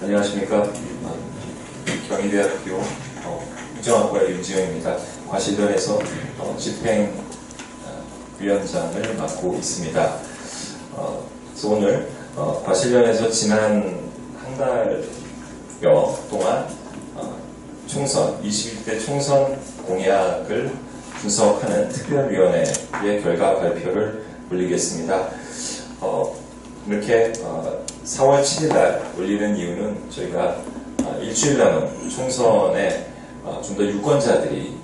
안녕하십니까. 경희대학교 국정학과의 윤지영입니다. 과실련에서 집행위원장을 맡고 있습니다. 그래서 오늘 과실련에서 지난 한 달여 동안 총선, 21대 총선 공약을 분석하는 특별위원회의 결과 발표를 올리겠습니다. 이렇게 4월 7일 날 올리는 이유는 저희가 일주일 남은 총선에 좀 더 유권자들이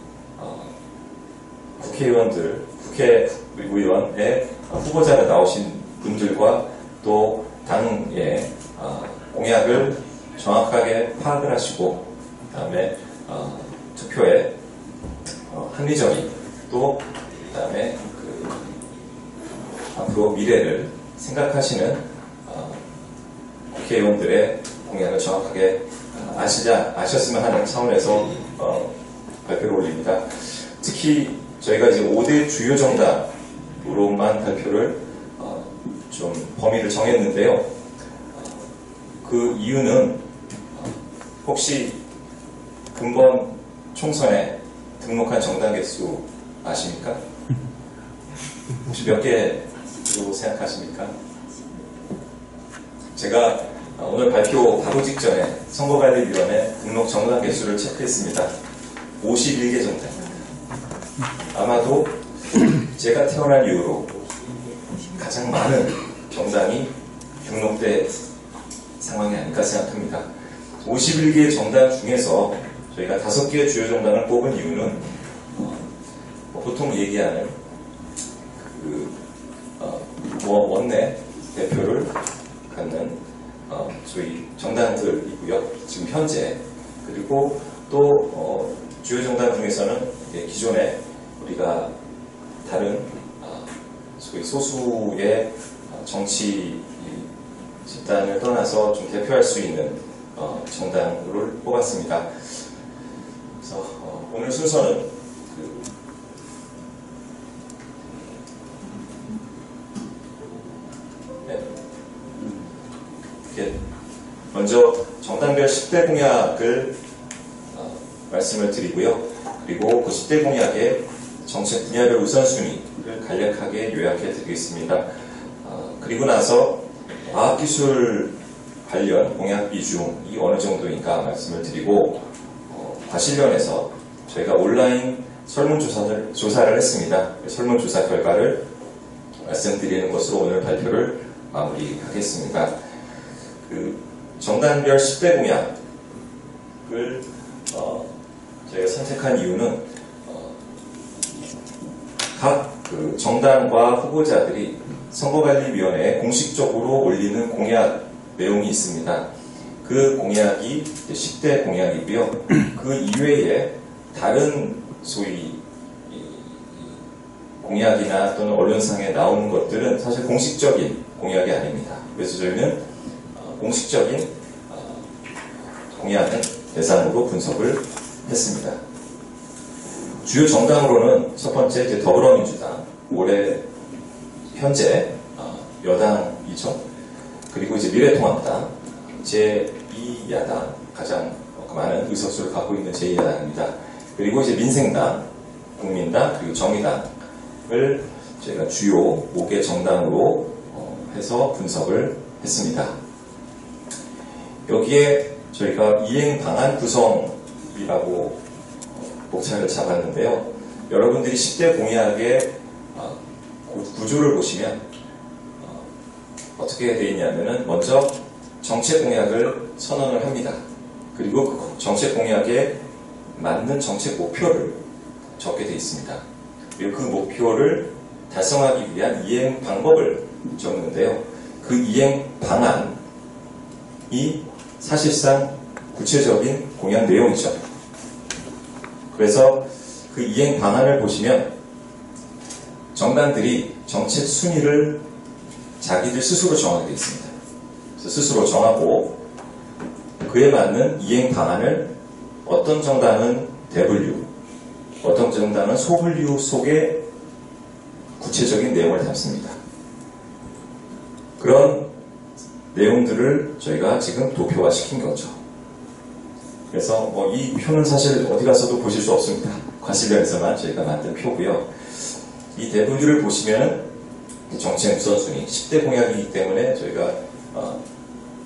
국회의원의 후보자로 나오신 분들과 또 당의 공약을 정확하게 파악을 하시고 그다음에 투표에 합리적인 또 그다음에 앞으로 미래를 생각하시는 국회의원들의 공약을 정확하게 아셨으면 하는 차원에서 발표를 올립니다. 특히 저희가 이제 5대 주요 정당으로만 발표를 좀 범위를 정했는데요. 그 이유는 혹시 근본 총선에 등록한 정당 개수 아십니까? 혹시 몇 개로 생각하십니까? 제가 오늘 발표 바로 직전에 선거관리위원회 등록 정당 개수를 체크했습니다. 51개 정당입니다. 아마도 제가 태어난 이후로 가장 많은 정당이 등록된 상황이 아닐까 생각합니다. 51개 정당 중에서 저희가 5개의 주요 정당을 뽑은 이유는 보통 얘기하는 원내 대표를 갖는 저희 정당들이고요. 지금 현재 그리고 또 주요 정당 중에서는 기존에 우리가 다른 소위 소수의 정치 집단을 떠나서 좀 대표할 수 있는 정당을 뽑았습니다. 그래서 오늘 순서는 먼저 정당별 10대 공약을 말씀을 드리고요. 그리고 그 10대 공약의 정책 분야별 우선순위를 간략하게 요약해 드리겠습니다. 그리고 나서 과학기술 관련 공약 비중이 어느 정도인가 말씀을 드리고 과실련에서 저희가 온라인 설문조사를 했습니다. 설문조사 결과를 말씀드리는 것으로 오늘 발표를 마무리하겠습니다. 정당별 10대 공약을 저희가 선택한 이유는 각 정당과 후보자들이 선거관리위원회에 공식적으로 올리는 공약 내용이 있습니다. 그 공약이 10대 공약이고요. 그 이외에 다른 소위 공약이나 또는 언론상에 나오는 것들은 사실 공식적인 공약이 아닙니다. 그래서 저희는 공식적인 공약을 대상으로 분석을 했습니다. 주요 정당으로는 첫 번째 이제 더불어민주당, 올해 현재 여당이죠. 그리고 이제 미래통합당, 제2야당, 가장 많은 의석수를 갖고 있는 제2야당입니다. 그리고 이제 민생당, 국민당, 그리고 정의당을 저희가 주요 5개 정당으로 해서 분석을 했습니다. 여기에 저희가 이행 방안 구성이라고 목차를 잡았는데요. 여러분들이 10대 공약의 구조를 보시면 어떻게 되어 있냐면은 먼저 정책 공약을 선언을 합니다. 그리고 그 정책 공약에 맞는 정책 목표를 적게 되어 있습니다. 그리고 그 목표를 달성하기 위한 이행 방법을 적는데요. 그 이행 방안이 사실상 구체적인 공약 내용이죠. 그래서 그 이행 방안을 보시면 정당들이 정책 순위를 자기들 스스로 정하게 되어 있습니다. 그래서 스스로 정하고 그에 맞는 이행 방안을 어떤 정당은 대분류, 어떤 정당은 소분류 속에 구체적인 내용을 담습니다. 그런 내용들을 저희가 지금 도표화시킨 거죠. 그래서 이 표는 사실 어디 가서도 보실 수 없습니다. 과실련에서만 저희가 만든 표고요. 이 대분류를 보시면 정책 우선순위 10대 공약이기 때문에 저희가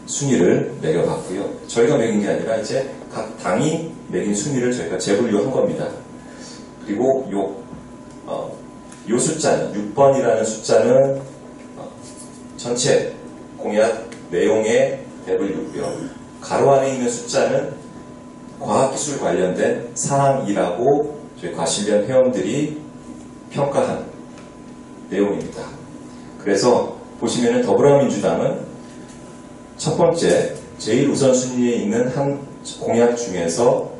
순위를 매겨봤고요. 저희가 매긴 게 아니라 이제 각 당이 매긴 순위를 저희가 재분류한 겁니다. 그리고 요 숫자는 6번이라는 숫자는 전체 공약 내용의 대분류고요. 가로 안에 있는 숫자는 과학기술 관련된 사항이라고 저희 과실련 회원들이 평가한 내용입니다. 그래서 보시면은 더불어민주당은 첫 번째 제일 우선순위에 있는 한 공약 중에서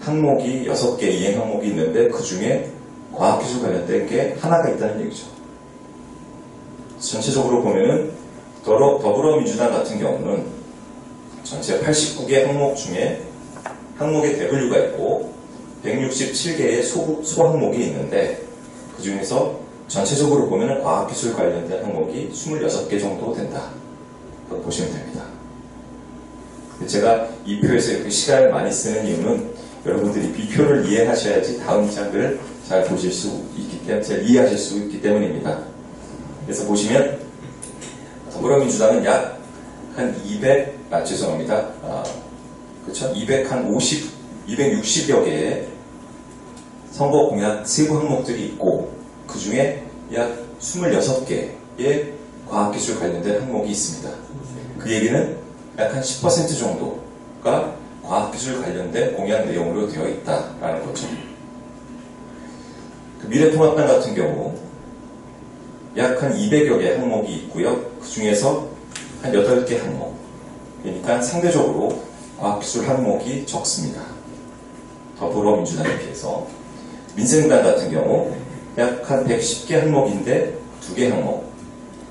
항목이 6개 이행 항목이 있는데 그 중에 과학기술 관련된 게 하나가 있다는 얘기죠. 전체적으로 보면은 더불어민주당 같은 경우는 전체 89개 항목 중에 항목의 대분류가 있고 167개의 소항목이 있는데 그 중에서 전체적으로 보면 과학기술 관련된 항목이 26개 정도 된다. 보시면 됩니다. 제가 이 표에서 이렇게 시간을 많이 쓰는 이유는 여러분들이 비표를 이해하셔야지 다음 장을 잘 보실 수 있기 때문에, 잘 이해하실 수 있기 때문입니다. 그래서 보시면 더불어민주당은 약 한 260여 개의 선거 공약 세부 항목들이 있고 그 중에 약 26개의 과학기술 관련된 항목이 있습니다. 그 얘기는 약 한 10% 정도가 과학기술 관련된 공약 내용으로 되어 있다라는 거죠. 그 미래통합당 같은 경우 약 한 200여 개 항목이 있고요. 그 중에서 한 8개 항목. 그러니까 상대적으로 과학기술 항목이 적습니다. 더불어민주당에 비해서. 민생당 같은 경우 약 한 110개 항목인데 2개 항목.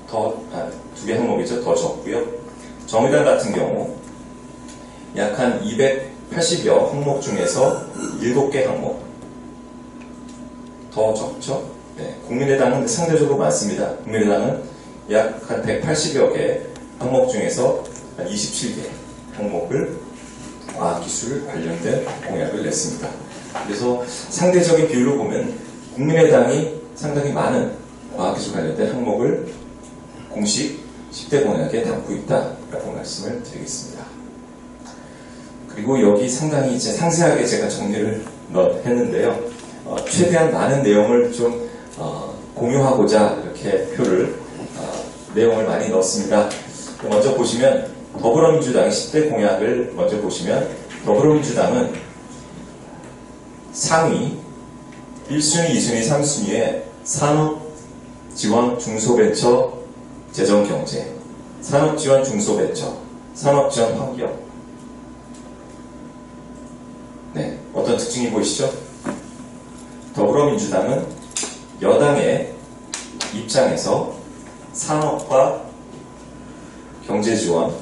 2개 항목이죠. 더 적고요. 정의당 같은 경우 약 한 280여 항목 중에서 7개 항목. 더 적죠. 네, 국민의당은 상대적으로 많습니다. 국민의당은 약 한 180여 개 항목 중에서 한 27개 항목을 과학기술 관련된 공약을 냈습니다. 그래서 상대적인 비율로 보면 국민의당이 상당히 많은 과학기술 관련된 항목을 공식 10대 공약에 담고 있다라고 말씀을 드리겠습니다. 그리고 여기 상당히 이제 상세하게 제가 정리를 했는데요. 최대한 많은 내용을 좀 공유하고자 이렇게 표를 내용을 많이 넣었습니다. 먼저 보시면 더불어민주당의 10대 공약을 먼저 보시면 더불어민주당은 상위 1순위, 2순위, 3순위에 산업지원 중소벤처 재정경제, 산업지원 중소벤처, 산업지원 환경. 네, 어떤 특징이 보이시죠? 더불어민주당은 여당의 입장에서 산업과 경제지원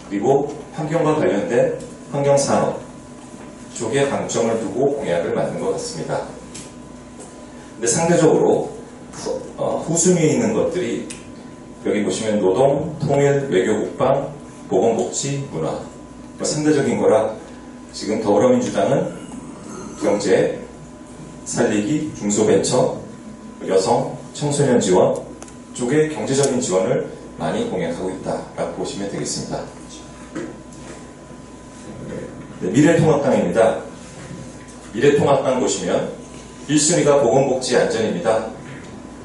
그리고 환경과 관련된 환경산업 쪽에 방점을 두고 공약을 만든 것 같습니다. 근데 상대적으로 후순위에 있는 것들이 여기 보시면 노동, 통일, 외교, 국방, 보건복지, 문화 상대적인 거라 지금 더불어민주당은 경제, 살리기, 중소벤처, 여성, 청소년 지원 쪽에 경제적인 지원을 많이 공약하고 있다라고 보시면 되겠습니다. 네, 미래통합당입니다. 미래통합당 보시면 1순위가 보건복지 안전입니다.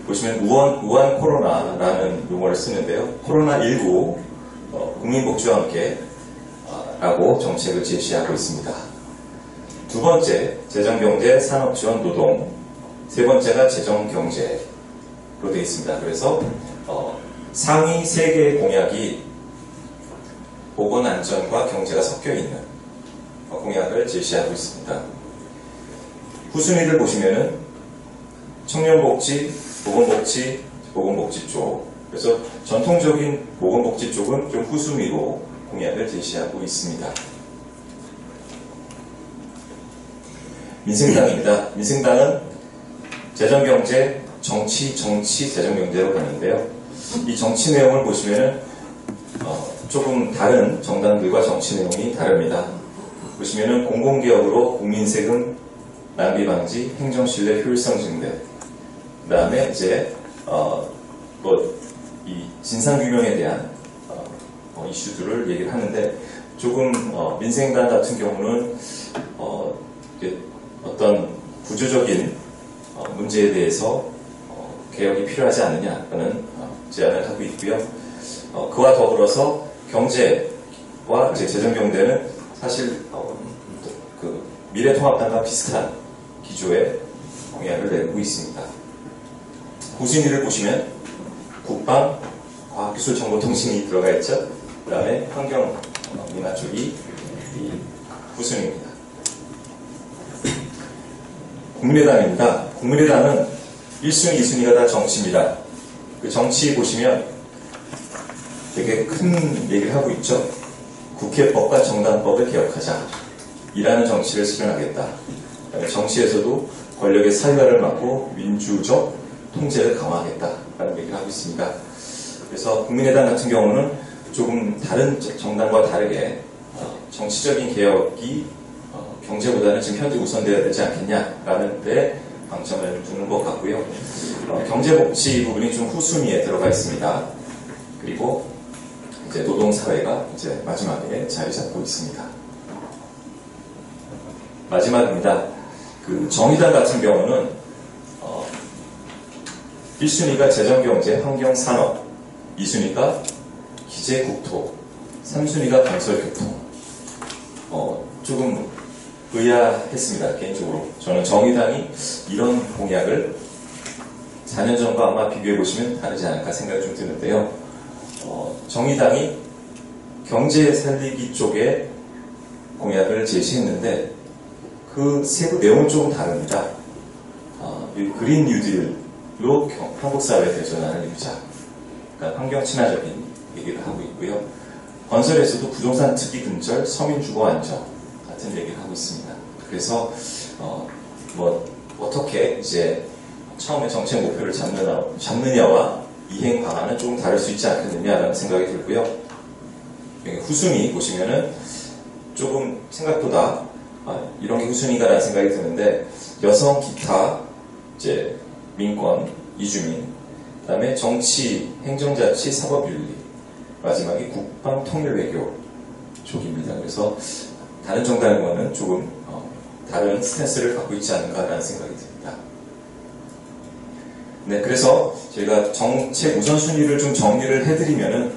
보시면 우한 코로나라는 용어를 쓰는데요. 코로나19 국민복지와 함께 라고 정책을 제시하고 있습니다. 두 번째, 재정경제, 산업지원, 노동. 세 번째가 재정경제로 되어 있습니다. 그래서 상위 3개의 공약이 보건안전과 경제가 섞여 있는 공약을 제시하고 있습니다. 후순위를 보시면은 청년복지, 보건복지 쪽. 그래서 전통적인 보건복지 쪽은 좀 후순위로 공약을 제시하고 있습니다. 민생당입니다. 민생당은 재정경제, 정치, 재정경제로 가는데요. 이 정치 내용을 보시면은 조금 다른 정당들과 정치 내용이 다릅니다. 보시면은 공공개혁으로 국민 세금 낭비 방지, 행정신뢰 효율성 증대, 그 다음에 이제 이 진상규명에 대한 이슈들을 얘기를 하는데, 조금 민생당 같은 경우는 어떤 구조적인 문제에 대해서 개혁이 필요하지 않느냐라는 제안을 하고 있고요. 그와 더불어서 경제와 이제 재정경제는 사실 그 미래통합당과 비슷한 기조의 공약을 내고 있습니다. 후순위를 보시면 국방, 과학기술정보통신이 들어가 있죠. 그 다음에 환경, 민화 쪽이 이 후순위입니다. 국민의당입니다. 국민의당은 1순위, 2순위가 다 정치입니다. 그 정치 보시면 되게 큰 얘기를 하고 있죠. 국회법과 정당법을 개혁하자. 이라는 정치를 실현하겠다. 정치에서도 권력의 사유화를 막고 민주적 통제를 강화하겠다라는 얘기를 하고 있습니다. 그래서 국민의당 같은 경우는 조금 다른 정당과 다르게 정치적인 개혁이 경제보다는 지금 현재 우선되어야 되지 않겠냐라는 데 방점을 두는 것 같고요. 경제복지 부분이 좀 후순위에 들어가 있습니다. 그리고 이제 노동사회가 이제 마지막에 자리 잡고 있습니다. 마지막입니다. 그 정의당 같은 경우는 1순위가 재정경제, 환경산업, 2순위가 기재국토, 3순위가 건설교통. 조금 의아했습니다. 개인적으로. 저는 정의당이 이런 공약을 4년 전과 아마 비교해보시면 다르지 않을까 생각이 좀 드는데요. 정의당이 경제 살리기 쪽에 공약을 제시했는데 그 세부 내용은 조금 다릅니다. 그린 뉴딜로 한국 사회에 대전하는 유자, 그러니까 환경 친화적인 얘기를 하고 있고요. 건설에서도 부동산 특기 근절, 서민 주거 안정 같은 얘기를 하고 있습니다. 그래서 어떻게 이제 처음에 정책 목표를 잡느냐와 이행 방안은 조금 다를 수 있지 않겠느냐라는 생각이 들고요. 후순위 보시면은 조금 생각보다 이런 게 후순위가라는 생각이 드는데, 여성, 기타, 이제 민권, 이주민, 그 다음에 정치, 행정자치, 사법윤리, 마지막이 국방, 통일외교 쪽입니다. 그래서 다른 정당과는 조금 다른 스탠스를 갖고 있지 않은가라는 생각이 듭니다. 네, 그래서 저희가 정책 우선순위를 좀 정리를 해드리면은,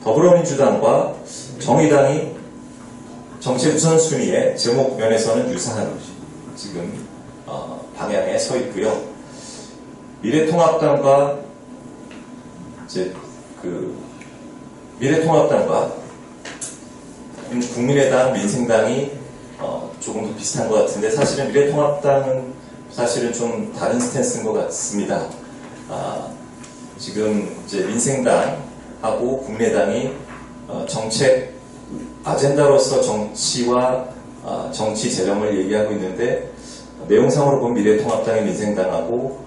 더불어민주당과 정의당이 정책 우선순위의 제목 면에서는 유사한 지금 방향에 서 있고요. 미래통합당과 미래통합당과 국민의당, 민생당이 조금 더 비슷한 것 같은데, 사실은 미래통합당은 사실은 좀 다른 스탠스인 것 같습니다. 지금 이제 민생당하고 국민의당이 정책 아젠다로서 정치와 정치 재정을 얘기하고 있는데, 내용상으로 보면 미래통합당의 민생당하고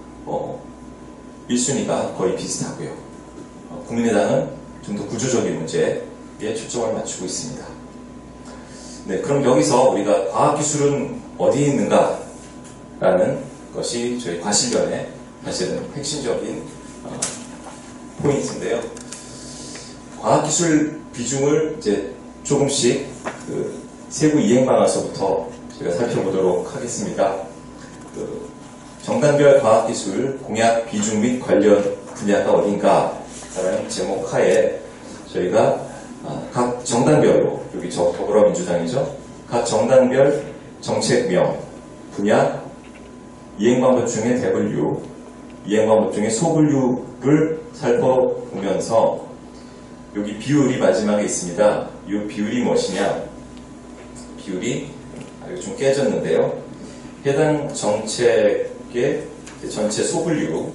1순위가 거의 비슷하고요. 국민의당은 좀 더 구조적인 문제에 초점을 맞추고 있습니다. 네, 그럼 여기서 우리가 과학기술은 어디에 있는가? 라는 것이 저희 과실련의 사실은 핵심적인 포인트인데요. 과학기술 비중을 이제 조금씩 세부 이행 방안서부터 제가 살펴보도록 하겠습니다. 정당별 과학기술 공약 비중 및 관련 분야가 어딘가라는 제목 하에 저희가 각 정당별로, 여기 더불어민주당이죠. 각 정당별 정책명, 분야, 이행방법 중에 대분류, 이행방법 중에 소분류를 살펴보면서, 여기 비율이 마지막에 있습니다. 이 비율이 무엇이냐? 비율이 이거 좀 깨졌는데요. 해당 정책의 전체 소분류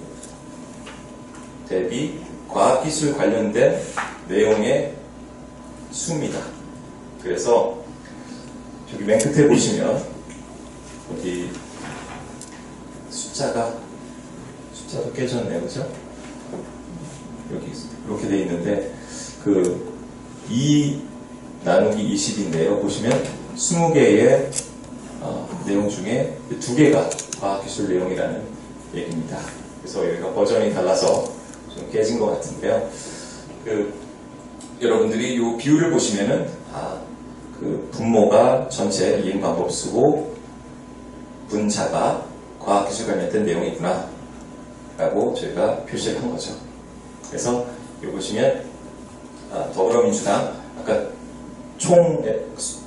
대비 과학기술 관련된 내용의 수입니다. 그래서 저기 맨 끝에 보시면 어디 숫자도 깨졌네요, 그죠? 여기 이렇게 돼 있는데 그 2 나누기 20인데요. 보시면 20개의 내용 중에 2개가 과학기술 내용이라는 얘기입니다. 그래서 여기가 버전이 달라서 좀 깨진 것 같은데요. 여러분들이 이 비율을 보시면은 그 분모가 전체 이행 방법 쓰고 분자가 과학기술 관련된 내용이구나 라고 저희가 표시를 한 거죠. 그래서 여기 보시면 더불어민주당 아까 총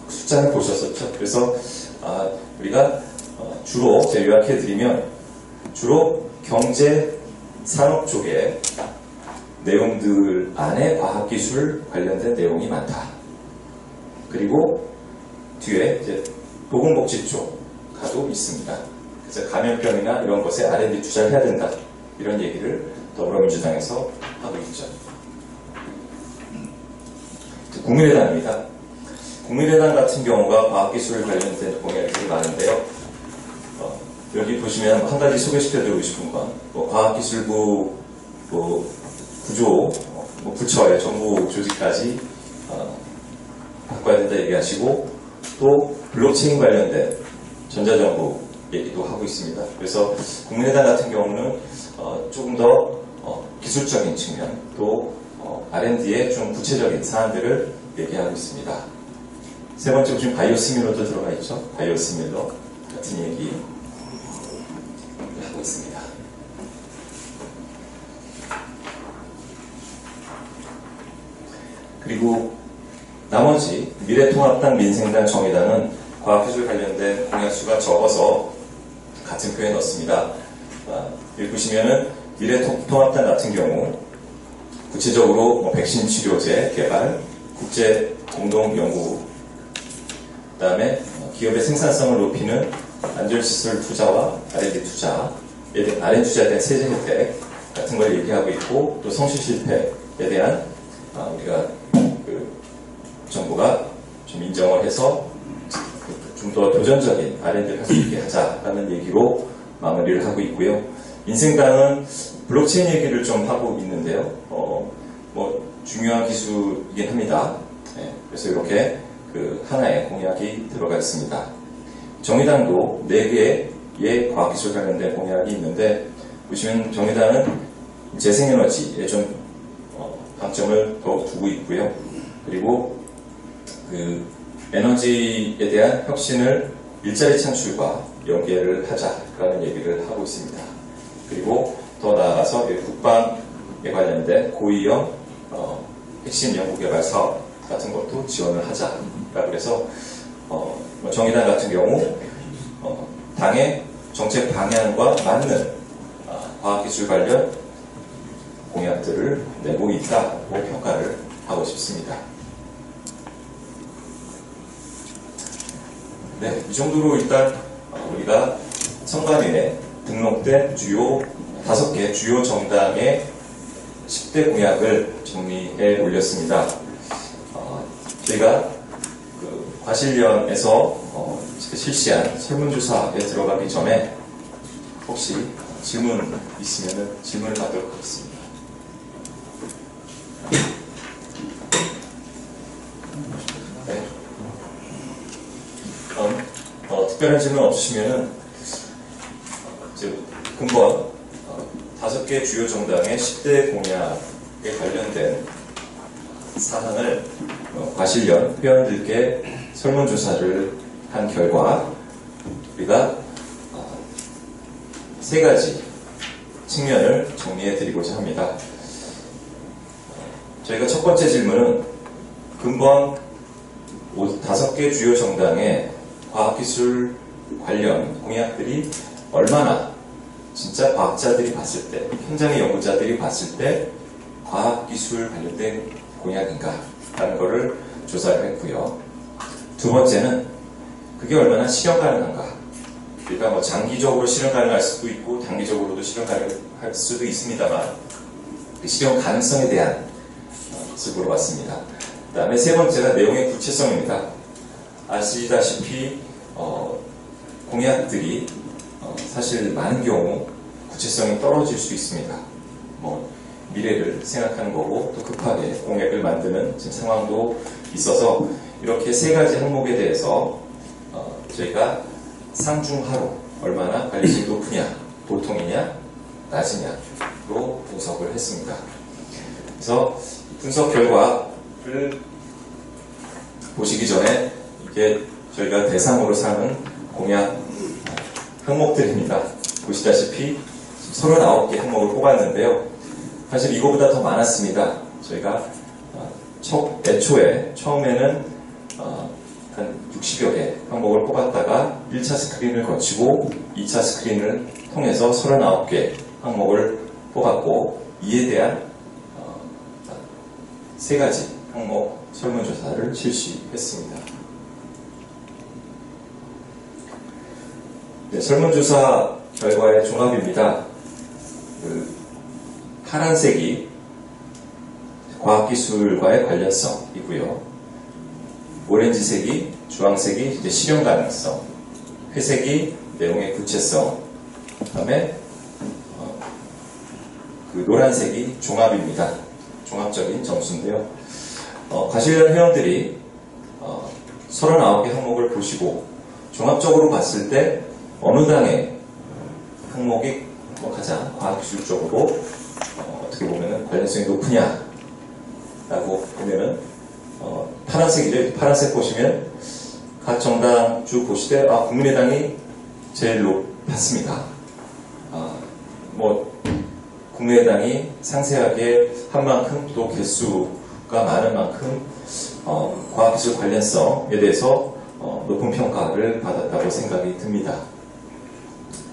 숫자를 보셨었죠. 그래서 우리가 주로 제가 요약해드리면 주로 경제 산업 쪽에 내용들 안에 과학기술 관련된 내용이 많다. 그리고 뒤에 이제 보건복지 쪽 가도 있습니다. 그래서 감염병이나 이런 것에 R&D 투자를 해야 된다. 이런 얘기를 더불어민주당에서 하고 있죠. 국민의당입니다. 국민의당 같은 경우가 과학기술 관련된 공약이 되게 많은데요. 여기 보시면 한 가지 소개시켜드리고 싶은 건 과학기술부 구조, 부처의 정부 조직까지 바꿔야 된다 얘기하시고 또 블록체인 관련된 전자정부 얘기도 하고 있습니다. 그래서 국민의당 같은 경우는 조금 더 기술적인 측면 또 R&D의 좀 구체적인 사안들을 얘기하고 있습니다. 세 번째 보시면 바이오시밀러도 들어가 있죠. 바이오시밀러 같은 얘기 하고 있습니다. 그리고 나머지 미래통합당, 민생당, 정의당은 과학기술 관련된 공약수가 적어서 같은 표에 넣습니다. 여기 보시면은 미래통합당 같은 경우 구체적으로 백신 치료제 개발, 국제 공동연구, 그 다음에 기업의 생산성을 높이는 안전시설 투자와 R&D 투자, R&D 투자에 대한 세제 혜택 같은 걸 얘기하고 있고 또 성실 실패에 대한 우리가 정부가 좀 인정을 해서 좀 더 도전적인 R&D를 할 수 있게 하자라는 얘기로 마무리를 하고 있고요. 민생당은 블록체인 얘기를 좀 하고 있는데요. 중요한 기술이긴 합니다. 네, 그래서 이렇게 하나의 공약이 들어가 있습니다. 정의당도 4개의 과학기술 관련된 공약이 있는데 보시면 정의당은 재생에너지에 좀 방점을 더욱 두고 있고요. 그리고 에너지에 대한 혁신을 일자리 창출과 연계를 하자라는 얘기를 하고 있습니다. 그리고 더 나아가서 국방에 관련된 고위험 핵심 연구개발 사업 같은 것도 지원을 하자라고 해서 정의당 같은 경우 당의 정책 방향과 맞는 과학기술 관련 공약들을 내고 있다고 평가를 하고 싶습니다. 네, 이 정도로 일단 우리가 선관위에 등록된 주요 5개 주요 정당의 10대 공약을 정리해 올렸습니다. 저희가 과실련에서 실시한 설문조사에 들어가기 전에 혹시 질문 있으면 질문을 받도록 하겠습니다. 네. 특별한 질문 없으시면은 금번 5개 주요 정당의 10대 공약에 관련된 사항을 과실련 회원들께 설문조사를 한 결과 우리가 3가지 측면을 정리해 드리고자 합니다. 저희가 첫 번째 질문은 근본 5개 주요 정당의 과학기술 관련 공약들이 얼마나 진짜 과학자들이 봤을 때, 현장의 연구자들이 봤을 때 과학기술 관련된 공약인가 라는 것을 조사를 했고요. 두 번째는 그게 얼마나 실현 가능한가. 그러니까 장기적으로 실현 가능할 수도 있고 단기적으로도 실현 가능할 수도 있습니다만 그 실현 가능성에 대한 것을 물어봤습니다. 그 다음에 세 번째가 내용의 구체성입니다. 아시다시피 공약들이 사실 많은 경우 구체성이 떨어질 수 있습니다. 미래를 생각하는 거고 또 급하게 공약을 만드는 지금 상황도 있어서 이렇게 세 가지 항목에 대해서 저희가 상중하로 얼마나 관리성이 높으냐, 보통이냐, 낮으냐로 분석을 했습니다. 그래서 분석 결과를 보시기 전에 이게 저희가 대상으로 삼은 공약 항목들입니다. 보시다시피 39개 항목을 뽑았는데요. 사실 이거보다 더 많았습니다. 저희가 애초에 처음에는 한 60여 개 항목을 뽑았다가 1차 스크린을 거치고 2차 스크린을 통해서 39개 항목을 뽑았고 이에 대한 세 가지 항목 설문조사를 실시했습니다. 네, 설문조사 결과의 종합입니다. 파란색이 과학기술과의 관련성이고요. 오렌지색이, 주황색이 이제 실현 가능성, 회색이 내용의 구체성, 그 다음에 그 노란색이 종합입니다. 종합적인 점수인데요. 과실련 회원들이 39개 항목을 보시고 종합적으로 봤을 때 어느 당의 항목이 가장 과학기술적으로 어떻게 보면 관련성이 높으냐라고 보면은 파란색이죠. 파란색 보시면 각 정당 쭉 보시되 국민의당이 제일 높았습니다. 국민의당이 상세하게 한 만큼 또 개수가 많은 만큼 과학기술 관련성에 대해서 높은 평가를 받았다고 생각이 듭니다.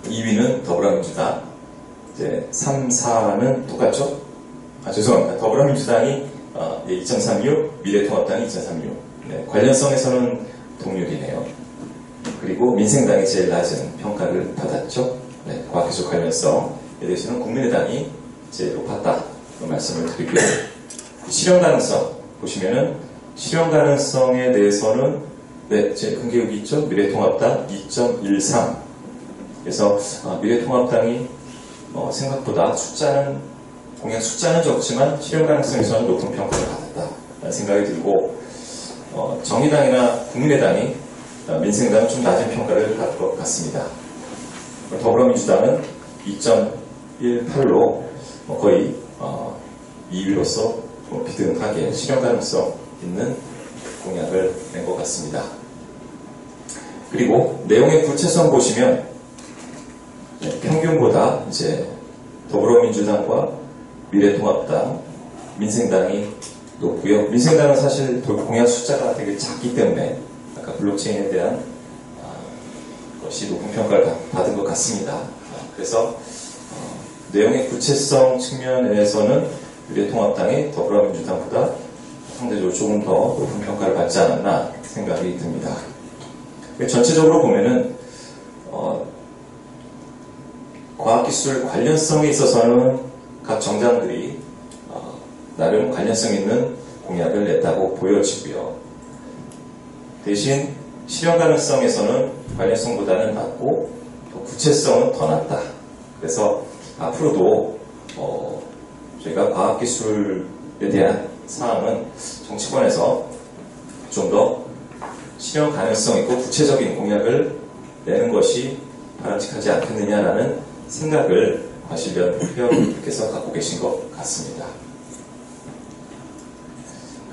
2위는 더불어민주당, 이제 3, 4는 똑같죠? 죄송합니다. 더불어민주당이 2.36, 미래통합당이 2.36. 네, 관련성에서는 동률이네요. 그리고 민생당이 제일 낮은 평가를 받았죠. 네, 과학기술 관련성에 대해서는 국민의당이 제일 높았다. 그 말씀을 드리고요. 실현 가능성 보시면은 실현 가능성에 대해서는 제일 큰 게 여기 있죠. 미래통합당 2.13. 그래서 미래통합당이 생각보다 공약 숫자는 적지만 실현 가능성에서는 높은 평가를 받았다라는 생각이 들고 정의당이나 국민의당이 민생당은 좀 낮은 평가를 받을 것 같습니다. 더불어민주당은 2.18로 거의 2위로서 비등하게 실현 가능성 있는 공약을 낸 것 같습니다. 그리고 내용의 구체성 보시면 평균보다 이제 더불어민주당과 미래통합당, 민생당이 높고요. 민생당은 사실 공약 숫자가 되게 작기 때문에 아까 블록체인에 대한 것이 높은 평가를 받은 것 같습니다. 그래서 내용의 구체성 측면에서는 미래통합당이 더불어민주당보다 상대적으로 조금 더 높은 평가를 받지 않았나 생각이 듭니다. 전체적으로 보면은 과학기술 관련성에 있어서는 각 정당들이 나름 관련성 있는 공약을 냈다고 보여지고요. 대신 실현 가능성에서는 관련성보다는 낮고 구체성은 더 낮다. 그래서 앞으로도 저희가 과학기술에 대한 사항은 정치권에서 좀 더 실현 가능성 있고 구체적인 공약을 내는 것이 바람직하지 않겠느냐라는 생각을 과실련 회원님께서 갖고 계신 것 같습니다.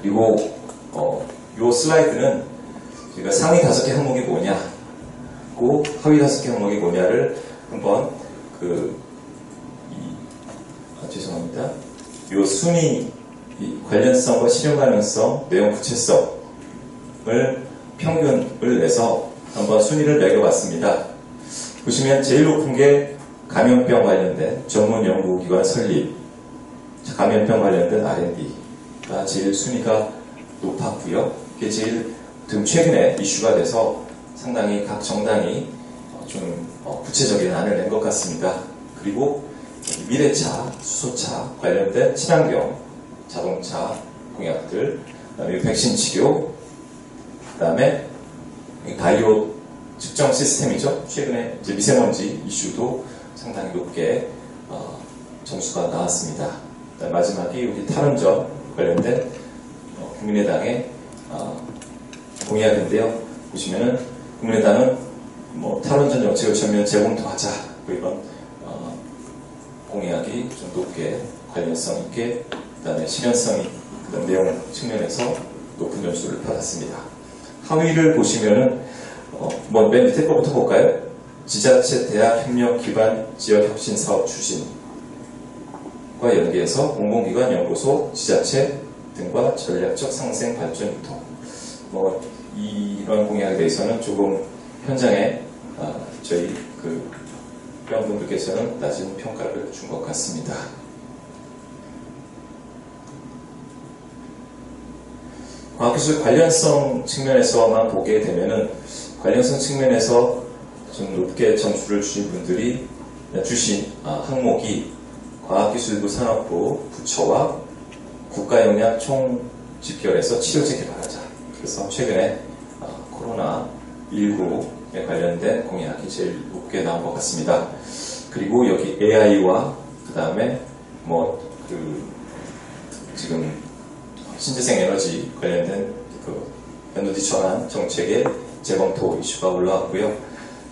그리고 이 슬라이드는 저희가 상위 5개 항목이 뭐냐고 하위 5개 항목이 뭐냐를 한번 죄송합니다. 이 순위 관련성과 실현 가능성, 내용 구체성을 평균을 내서 한번 순위를 매겨봤습니다. 보시면 제일 높은 게 감염병 관련된 전문 연구기관 설립, 감염병 관련된 R&D가 제일 순위가 높았고요. 이게 제일 최근에 이슈가 돼서 상당히 각 정당이 좀 구체적인 안을 낸 것 같습니다. 그리고 미래차, 수소차 관련된 친환경 자동차 공약들, 그다음에 백신 치료, 그다음에 바이오 측정 시스템이죠. 최근에 이제 미세먼지 이슈도 상당히 높게 점수가 나왔습니다. 마지막이 여기 탈원전 관련된 국민의당의 공약인데요. 보시면은 국민의당은 뭐 탈원전 정책을 전면 재검토하자 이런 공약이 좀 높게 관련성 있게 그다음에 실현성이 그다음 내용 측면에서 높은 점수를 받았습니다. 하위를 보시면은 뭐 맨 밑에 거부터 볼까요? 지자체 대학 협력 기반 지역 혁신 사업 추진과 연계해서 공공기관 연구소 지자체 등과 전략적 상생 발전 유통. 뭐 이런 공약에 대해서는 조금 현장에 저희 그 회원분들께서는 낮은 평가를 준 것 같습니다. 과학기술 관련성 측면에서만 보게 되면은 관련성 측면에서 좀 높게 점수를 주신 분들이 주신 항목이 과학기술부 산업부 부처와 국가영양 총집결해서 치료제 개발하자. 그래서 최근에 코로나19에 관련된 공약이 제일 높게 나온 것 같습니다. 그리고 여기 AI와 그 다음에 지금 신재생 에너지 관련된 에너지 전환 정책의 재검토 이슈가 올라왔고요.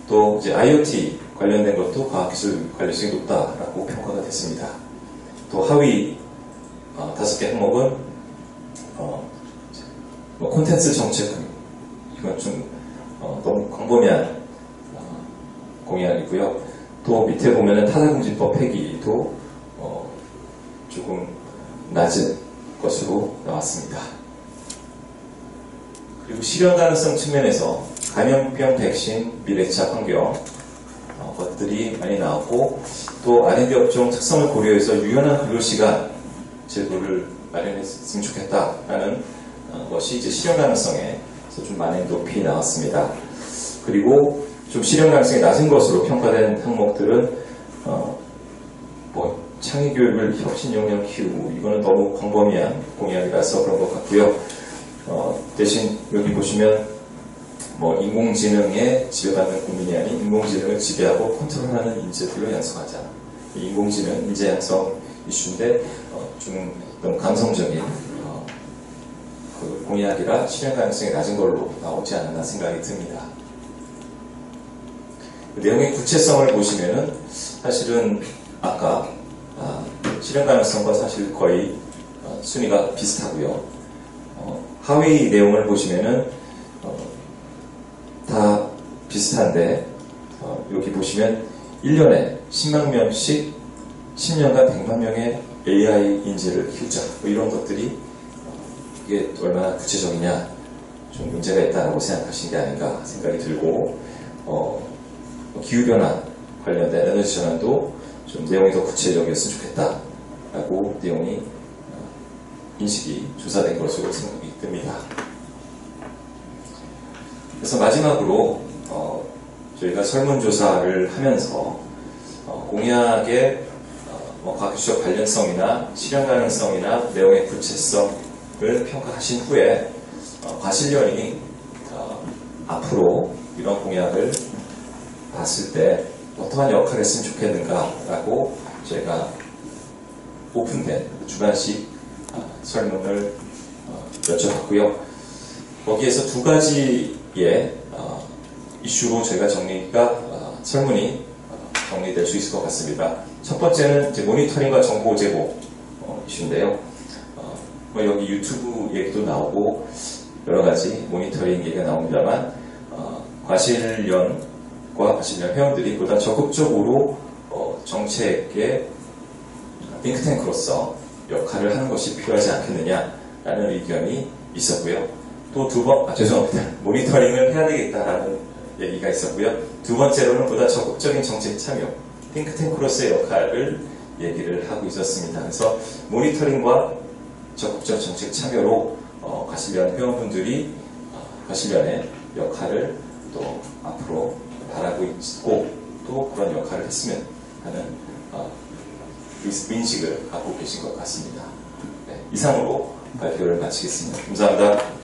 또 이제 IoT 관련된 것도 과학기술 관련성이 높다라고 평가가 됐습니다. 또 하위 5개 항목은 콘텐츠 정책 이건 좀 너무 광범위한 공약이고요. 또 밑에 보면은 타다공진법 폐기도 조금 낮은 것으로 나왔습니다. 그리고 실현 가능성 측면에서 감염병 백신 미래차 환경 것들이 많이 나왔고 또 R&D 업종 특성을 고려해서 유연한 근로시간 제도를 마련했으면 좋겠다라는 것이 이제 실현 가능성에서 좀 많이 높이 나왔습니다. 그리고 좀 실현 가능성이 낮은 것으로 평가된 항목들은 창의교육을 혁신 역량 키우고 이거는 너무 광범위한 공약이라서 그런 것 같고요. 대신 여기 보시면 인공지능에 지배받는 국민이 아닌 인공지능을 지배하고 컨트롤하는 인재들로 양성하자. 인공지능 인재 양성 이슈인데 좀 너무 감성적인 그 공약이라 실현 가능성이 낮은 걸로 나오지 않았나 생각이 듭니다. 그 내용의 구체성을 보시면은 사실은 아까 실현 가능성과 사실 거의 순위가 비슷하고요. 하위 내용을 보시면은 다 비슷한데 여기 보시면 1년에 10만 명씩 10년간 100만 명의 AI 인재를 키우자 이런 것들이 이게 얼마나 구체적이냐 좀 문제가 있다고 생각하신 게 아닌가 생각이 들고 기후변화 관련된 에너지 전환도 좀 내용이 더 구체적이었으면 좋겠다라고 내용이 인식이 조사된 것으로 생각이 듭니다. 그래서 마지막으로 저희가 설문조사를 하면서 공약의 과학기술적 관련성이나 실현 가능성이나 내용의 구체성을 평가하신 후에 과실련이 앞으로 이런 공약을 봤을 때 어떠한 역할을 했으면 좋겠는가라고 저희가 오픈된 주관식 설문을 여쭤봤고요. 거기에서 두 가지의 이슈로 저희가 설문이 정리될 수 있을 것 같습니다. 첫 번째는 이제 모니터링과 정보 제보 이슈인데요. 여기 유튜브 얘기도 나오고 여러 가지 모니터링 얘기가 나옵니다만 과실련과 과실련 회원들이 보다 적극적으로 정책의 띵크탱크로서 역할을 하는 것이 필요하지 않겠느냐라는 의견이 있었고요. 또 죄송합니다. 모니터링을 해야 되겠다라는 얘기가 있었고요. 두 번째로는 보다 적극적인 정책 참여, 띵크탱크로서의 역할을 얘기를 하고 있었습니다. 그래서 모니터링과 적극적 정책 참여로 과실련 회원분들이 과실련의 역할을 또 앞으로 바라고 있고 또 그런 역할을 했으면 하는 인식을 갖고 계신 것 같습니다. 네, 이상으로 발표를 마치겠습니다. 감사합니다.